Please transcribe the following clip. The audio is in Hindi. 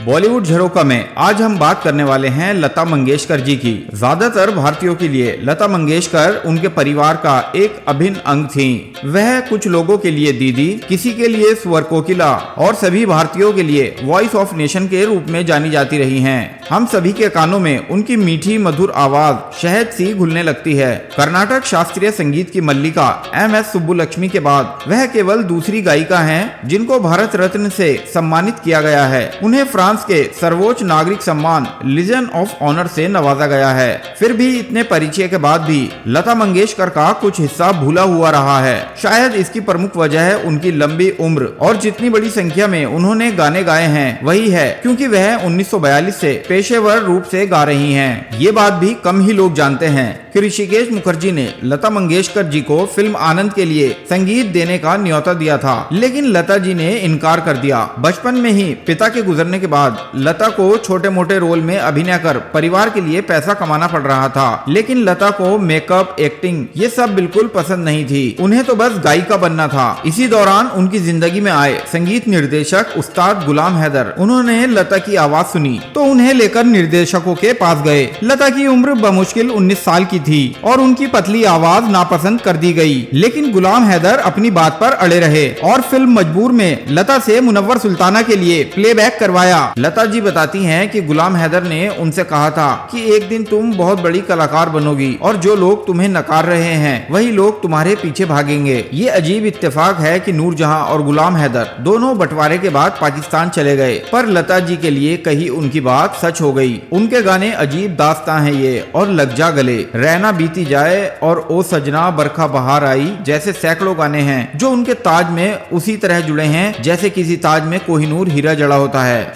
बॉलीवुड झरोखा में आज हम बात करने वाले हैं लता मंगेशकर जी की। ज्यादातर भारतीयों के लिए लता मंगेशकर उनके परिवार का एक अभिन्न अंग थी। वह कुछ लोगों के लिए दीदी, किसी के लिए स्वर कोकिला और सभी भारतीयों के लिए वॉइस ऑफ नेशन के रूप में जानी जाती रही हैं। हम सभी के कानों में उनकी मीठी मधुर आवाज शहद सी घुलने लगती है। कर्नाटक शास्त्रीय संगीत की मल्लिका MS सुब्बुलक्ष्मी के बाद वह केवल दूसरी गायिका हैं जिनको भारत रत्न से सम्मानित किया गया है। उन्हें फ्रांस के सर्वोच्च नागरिक सम्मान लीजन ऑफ ऑनर से नवाजा गया है। फिर भी इतने परिचय के बाद भी लता मंगेशकर का कुछ हिस्सा भूला हुआ रहा है। शायद इसकी प्रमुख वजह है उनकी लंबी उम्र और जितनी बड़ी संख्या में उन्होंने गाने गाए हैं वही है क्योंकि वह 1942 से पेशेवर रूप से गा रही हैं। ये बात भी कम ही लोग जानते हैं कि ऋषिकेश मुखर्जी ने लता मंगेशकर जी को फिल्म आनंद के लिए संगीत देने का न्योता दिया था, लेकिन लता जी ने इनकार कर दिया। बचपन में ही पिता के गुजरने के बाद लता को छोटे मोटे रोल में अभिनय कर परिवार के लिए पैसा कमाना पड़ रहा था, लेकिन लता को मेकअप, एक्टिंग ये सब बिल्कुल पसंद नहीं थी। उन्हें तो बस गायिका बनना था। इसी दौरान उनकी जिंदगी में आए संगीत निर्देशक उस्ताद गुलाम हैदर। उन्होंने लता की आवाज सुनी तो उन्हें लेकर निर्देशकों के पास गए। लता की उम्र बमुश्किल 19 साल की थी और उनकी पतली आवाज नापसंद कर दी गई, लेकिन गुलाम हैदर अपनी बात पर अड़े रहे और फिल्म मजबूर में लता से मुनव्वर सुल्ताना के लिए प्लेबैक करवाया। लता जी बताती हैं कि गुलाम हैदर ने उनसे कहा था कि एक दिन तुम बहुत बड़ी कलाकार बनोगी और जो लोग तुम्हें नकार रहे हैं वही लोग तुम्हारे पीछे भागेंगे। ये अजीब इत्तेफाक है कि नूरजहां और गुलाम हैदर दोनों बंटवारे के बाद पाकिस्तान चले गए, पर लता जी के लिए कहीं उनकी बात सच हो गई। उनके गाने अजीब दास्तां हैं ये, और लग जा गले, रहना बीती जाए और ओ सजना बरखा बहार आई जैसे सैकड़ों गाने हैं जो उनके ताज में उसी तरह जुड़े हैं जैसे किसी ताज में कोहिनूर हीरा जड़ा होता है।